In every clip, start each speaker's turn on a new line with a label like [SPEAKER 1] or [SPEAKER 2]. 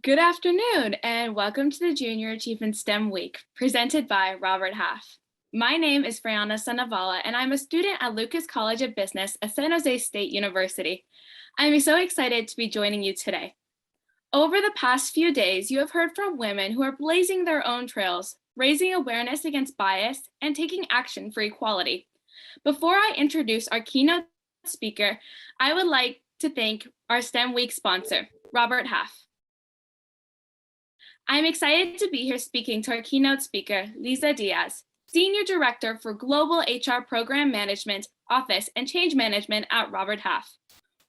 [SPEAKER 1] Good afternoon, and welcome to the Junior Achievement STEM Week, presented by Robert Half. My name is Brianna Sanavala, and I'm a student at Lucas College of Business at San Jose State University. I'm so excited to be joining you today. Over the past few days, you have heard from women who are blazing their own trails, raising awareness against bias, and taking action for equality. Before I introduce our keynote speaker, I would like to thank our STEM Week sponsor, Robert Half. I'm excited to be here speaking to our keynote speaker, Lisa Diaz, Senior Director for Global HR Program Management, Office, and Change Management at Robert Half.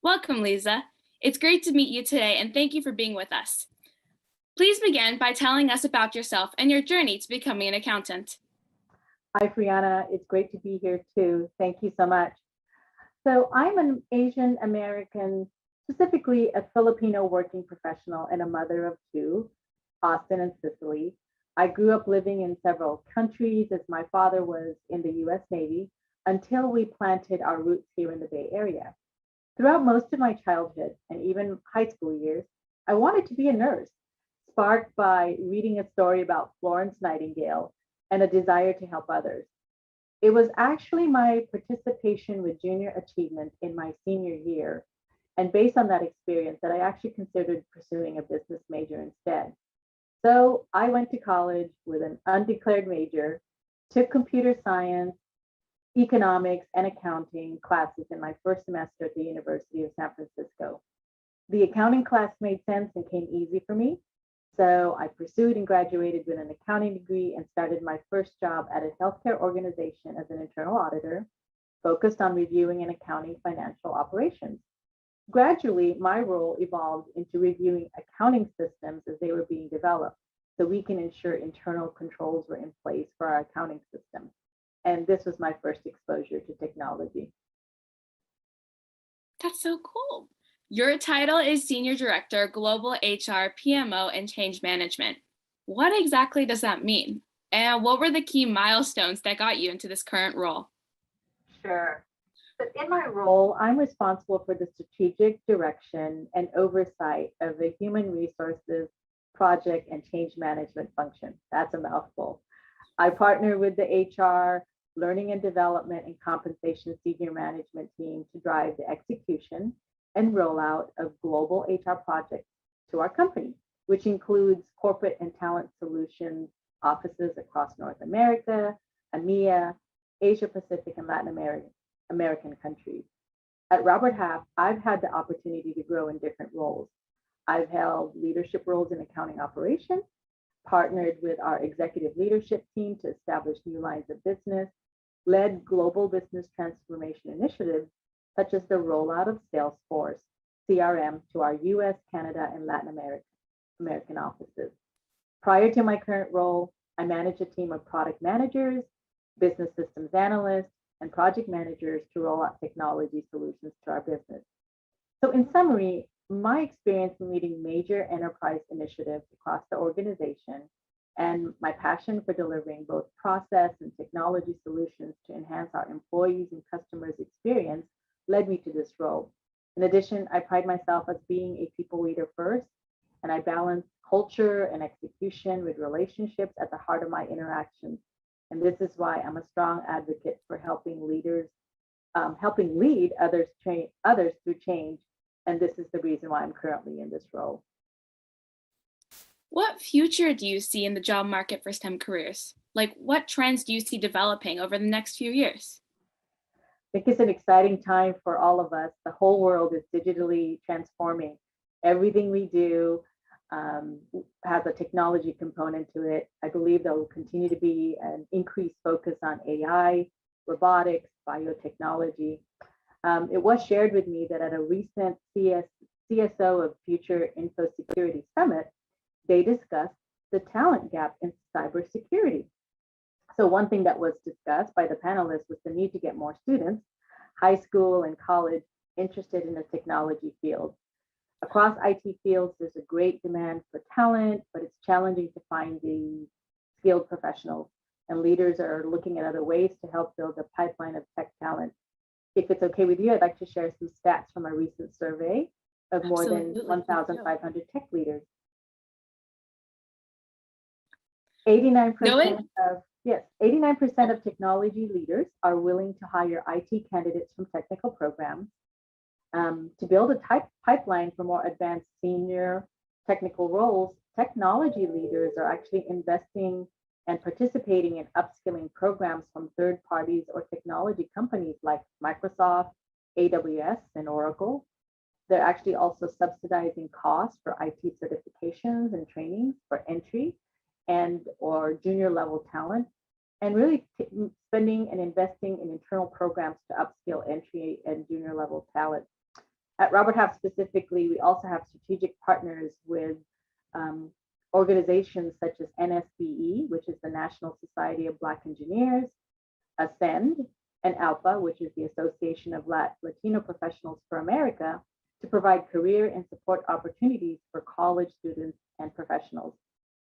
[SPEAKER 1] Welcome, Lisa. It's great to meet you today, and thank you for being with us. Please begin by telling us about yourself and your journey to becoming an accountant.
[SPEAKER 2] Hi, Brianna. It's great to be here too. Thank you so much. So I'm an Asian American, specifically a Filipino working professional and a mother of two, Austin and Sicily. I grew up living in several countries as my father was in the US Navy until we planted our roots here in the Bay Area. Throughout most of my childhood and even high school years, I wanted to be a nurse, sparked by reading a story about Florence Nightingale and a desire to help others. It was actually my participation with Junior Achievement in my senior year, and based on that experience, that I actually considered pursuing a business major instead. So I went to college with an undeclared major, took computer science, economics, and accounting classes in my first semester at the University of San Francisco. The accounting class made sense and came easy for me. So I pursued and graduated with an accounting degree and started my first job at a healthcare organization as an internal auditor, focused on reviewing and accounting financial operations. Gradually, my role evolved into reviewing accounting systems as they were being developed so we can ensure internal controls were in place for our accounting system. And this was my first exposure to technology.
[SPEAKER 1] That's so cool. Your title is Senior Director, Global HR, PMO, and Change Management. What exactly does that mean? And what were the key milestones that got you into this current role?
[SPEAKER 2] Sure. But in my role, I'm responsible for the strategic direction and oversight of the human resources, project, and change management function. That's a mouthful. I partner with the HR, learning and development, and compensation senior management team to drive the execution and rollout of global HR projects to our company, which includes corporate and talent solutions offices across North America, EMEA, Asia Pacific, and Latin American countries. At Robert Half, I've had the opportunity to grow in different roles. I've held leadership roles in accounting operations, partnered with our executive leadership team to establish new lines of business, led global business transformation initiatives, such as the rollout of Salesforce CRM to our US, Canada, and Latin American offices. Prior to my current role, I manage a team of product managers, business systems analysts, and project managers to roll out technology solutions to our business. So in summary, my experience in leading major enterprise initiatives across the organization and my passion for delivering both process and technology solutions to enhance our employees' and customers' experience led me to this role. In addition, I pride myself as being a people leader first, and I balance culture and execution with relationships at the heart of my interactions. And this is why I'm a strong advocate for helping lead others through change. And this is the reason why I'm currently in this role.
[SPEAKER 1] What future do you see in the job market for STEM careers? Like, what trends do you see developing over the next few years?
[SPEAKER 2] I think it's an exciting time for all of us. The whole world is digitally transforming. Everything we do has a technology component to it. I believe there will continue to be an increased focus on AI, robotics, biotechnology. It was shared with me that at a recent CSO of Future Info Security Summit, they discussed the talent gap in cybersecurity. So one thing that was discussed by the panelists was the need to get more students, high school and college, interested in the technology field. Across IT fields, there's a great demand for talent, but it's challenging to find the skilled professionals. And leaders are looking at other ways to help build a pipeline of tech talent. If it's okay with you, I'd like to share some stats from a recent survey of more than
[SPEAKER 1] Absolutely.
[SPEAKER 2] 1,500 tech leaders. 89%
[SPEAKER 1] Knowing,
[SPEAKER 2] of, yes, 89% of technology leaders are willing to hire IT candidates from technical programs. To build a pipeline for more advanced senior technical roles, technology leaders are actually investing and participating in upskilling programs from third parties or technology companies like Microsoft, AWS, and Oracle. They're actually also subsidizing costs for IT certifications and trainings for entry and or junior level talent, and really spending and investing in internal programs to upskill entry and junior level talent. At Robert Half specifically, we also have strategic partners with organizations such as NSBE, which is the National Society of Black Engineers, Ascend, and ALPA, which is the Association of Latino Professionals for America, to provide career and support opportunities for college students and professionals.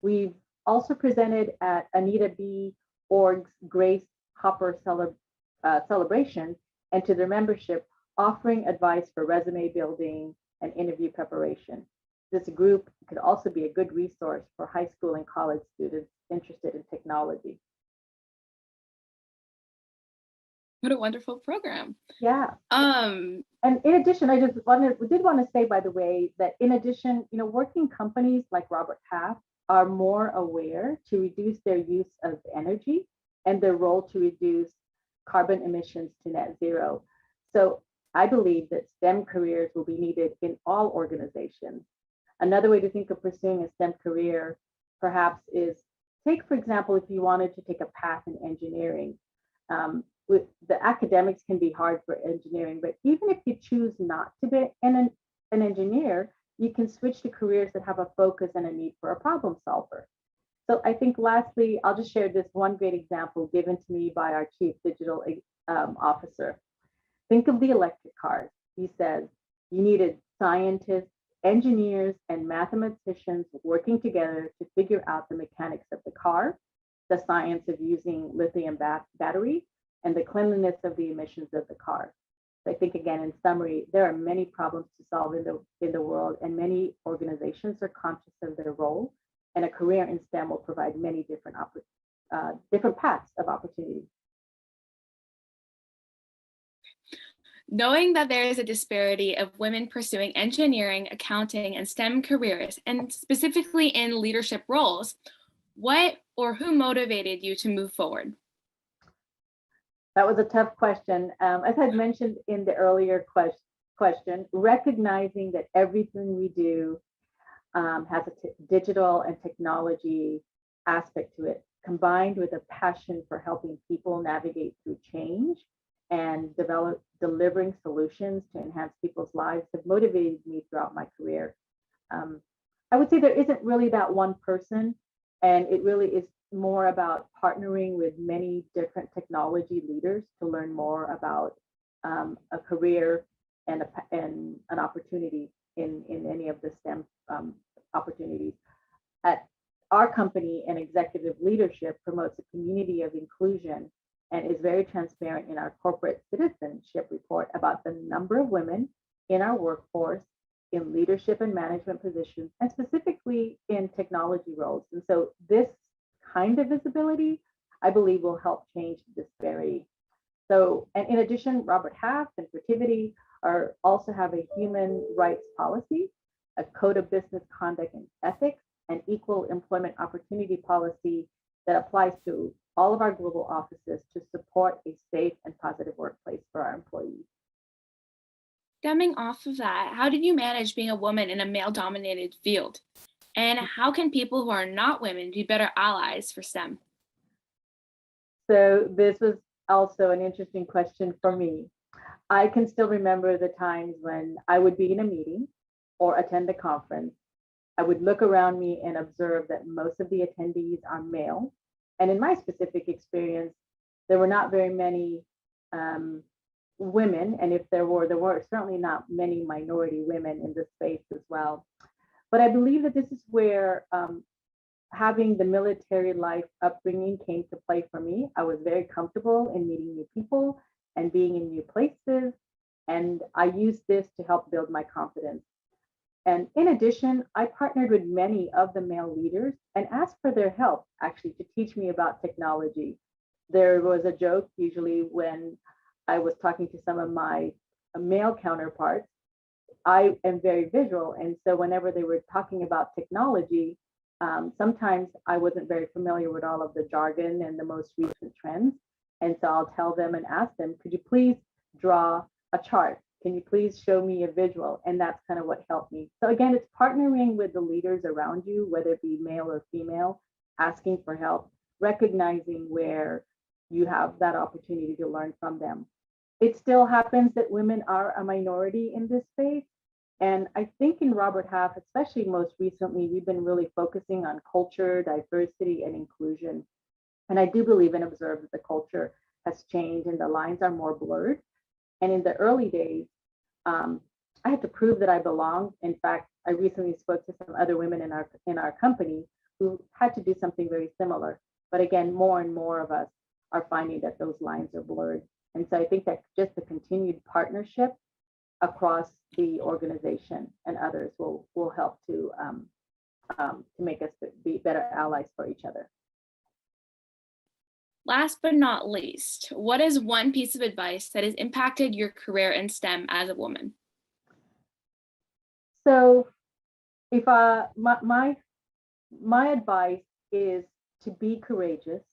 [SPEAKER 2] We've also presented at Anita B. Org's Grace Hopper celebration and to their membership, offering advice for resume building and interview preparation. This group could also be a good resource for high school and college students interested in technology.
[SPEAKER 1] what a wonderful program.
[SPEAKER 2] Yeah. And in addition, I did want to say, by the way, that in addition, working companies like Robert Half are more aware to reduce their use of energy and their role to reduce carbon emissions to net zero. So I believe that STEM careers will be needed in all organizations. Another way to think of pursuing a STEM career perhaps is, take, for example, if you wanted to take a path in engineering. With the academics can be hard for engineering, but even if you choose not to be an engineer, you can switch to careers that have a focus and a need for a problem solver. So I think lastly, I'll just share this one great example given to me by our chief digital officer. Think of the electric cars. He says you needed scientists, engineers, and mathematicians working together to figure out the mechanics of the car, the science of using lithium batteries, and the cleanliness of the emissions of the car. So I think, again, in summary, there are many problems to solve in the world, and many organizations are conscious of their role, and a career in STEM will provide many different paths of opportunity.
[SPEAKER 1] Knowing that there is a disparity of women pursuing engineering, accounting, and STEM careers, and specifically in leadership roles, what or who motivated you to move forward?
[SPEAKER 2] That was a tough question. As I'd mentioned in the earlier question, recognizing that everything we do has a digital and technology aspect to it, combined with a passion for helping people navigate through change and delivering solutions to enhance people's lives, have motivated me throughout my career. I would say there isn't really that one person, and it really is more about partnering with many different technology leaders to learn more about a career and an opportunity in any of the STEM opportunities. At our company, and executive leadership promotes a community of inclusion and is very transparent in our corporate citizenship report about the number of women in our workforce in leadership and management positions, and specifically in technology roles. And so this kind of visibility, I believe, will help change the disparity. So, and in addition, Robert Half and Protiviti also have a human rights policy, a code of business conduct and ethics, and equal employment opportunity policy that applies to all of our global offices to support a safe and positive workplace for our employees.
[SPEAKER 1] Stemming off of that, how did you manage being a woman in a male-dominated field? And how can people who are not women be better allies for STEM?
[SPEAKER 2] So this was also an interesting question for me. I can still remember the times when I would be in a meeting or attend a conference. I would look around me and observe that most of the attendees are male. And in my specific experience, there were not very many women. And if there were certainly not many minority women in this space as well. But I believe that this is where having the military life upbringing came to play for me. I was very comfortable in meeting new people and being in new places. And I used this to help build my confidence. And in addition, I partnered with many of the male leaders and asked for their help actually to teach me about technology. There was a joke usually when I was talking to some of my male counterparts. I am very visual. And so whenever they were talking about technology, sometimes I wasn't very familiar with all of the jargon and the most recent trends. And so I'll tell them and ask them, could you please draw a chart? Can you please show me a visual? And that's kind of what helped me. So again, it's partnering with the leaders around you, whether it be male or female, asking for help, recognizing where you have that opportunity to learn from them. It still happens that women are a minority in this space. And I think in Robert Half, especially most recently, we've been really focusing on culture, diversity, and inclusion. And I do believe and observe that the culture has changed and the lines are more blurred. And in the early days, I had to prove that I belonged. In fact, I recently spoke to some other women in our company who had to do something very similar. But again, more and more of us are finding that those lines are blurred. And so I think that just the continued partnership across the organization and others will help to make us be better allies for each other.
[SPEAKER 1] Last but not least, what is one piece of advice that has impacted your career in STEM as a woman?
[SPEAKER 2] So if my advice is to be courageous,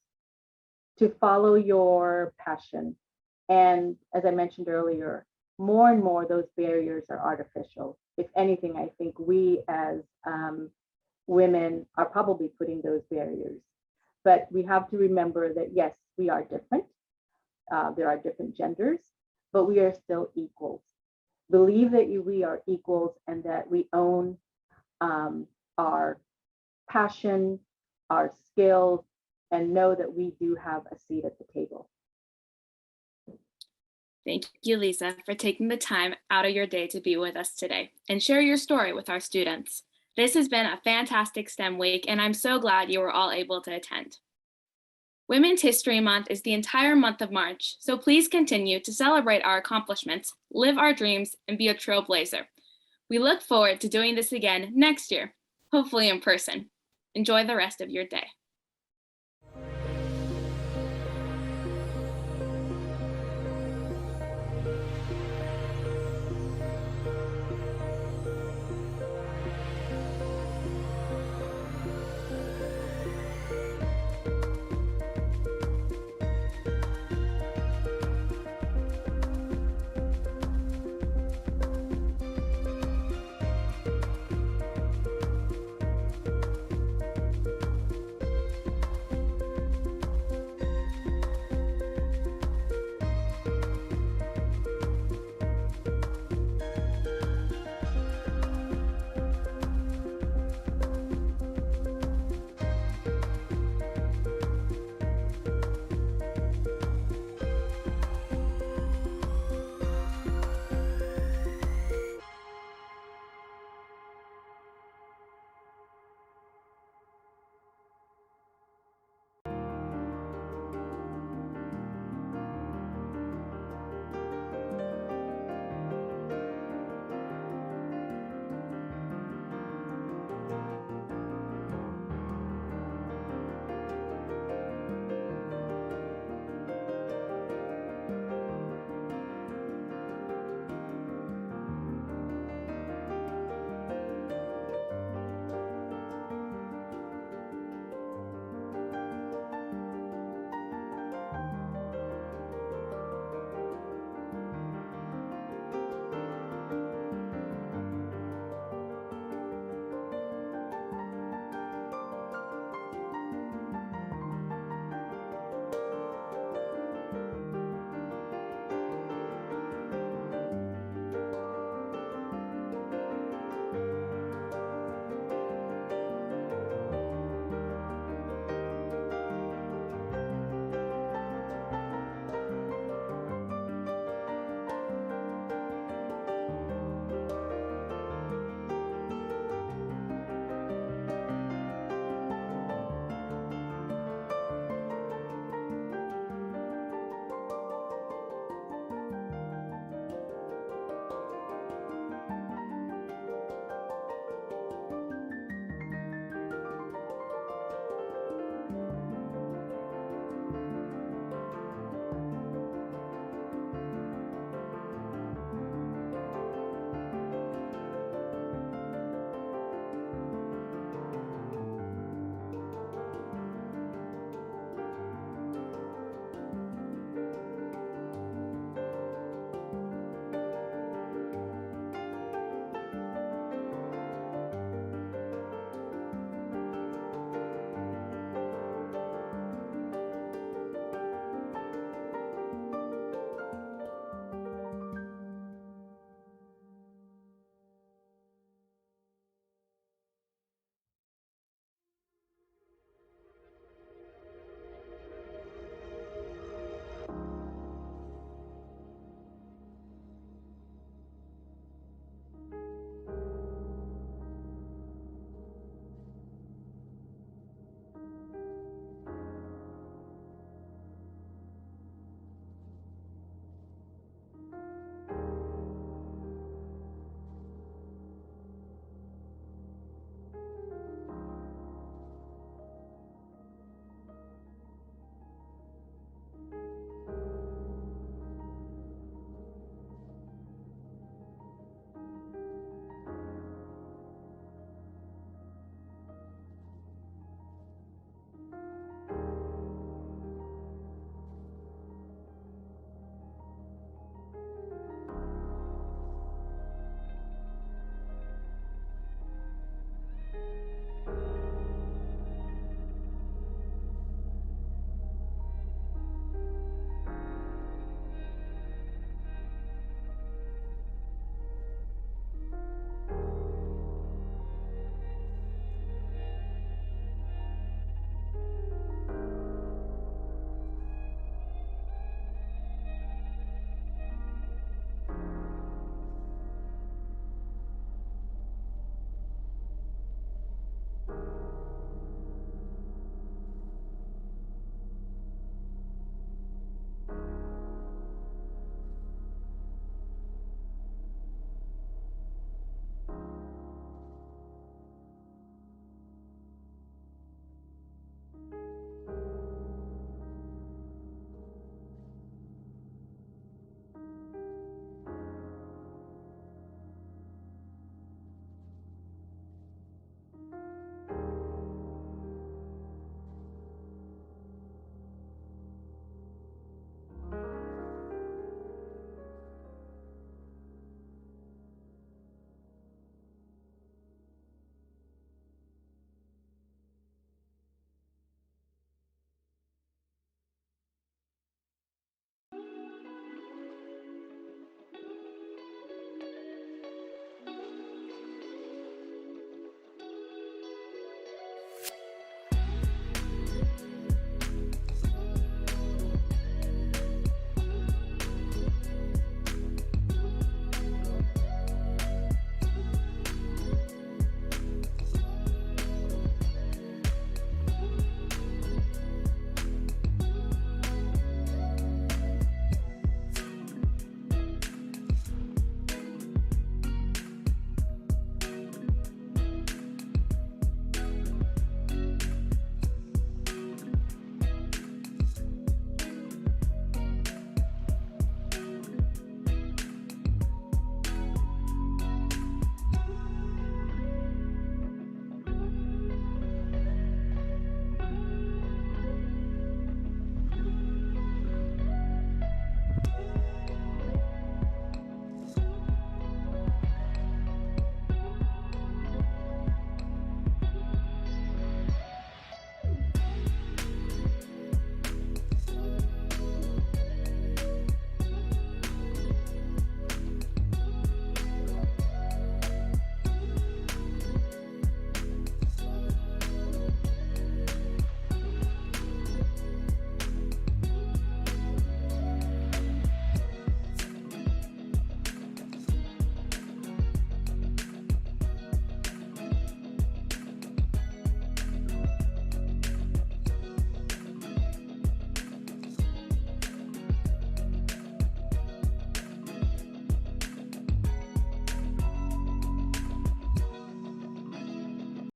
[SPEAKER 2] to follow your passion. And as I mentioned earlier, more and more those barriers are artificial. If anything, I think we as women are probably putting those barriers. But we have to remember that, yes, we are different. There are different genders, but we are still equals. Believe that we are equals and that we own our passion, our skills, and know that we do have a seat at the table.
[SPEAKER 1] Thank you, Lisa, for taking the time out of your day to be with us today and share your story with our students. This has been a fantastic STEM week, and I'm so glad you were all able to attend. Women's History Month is the entire month of March, so please continue to celebrate our accomplishments, live our dreams, and be a trailblazer. We look forward to doing this again next year, hopefully in person. Enjoy the rest of your day.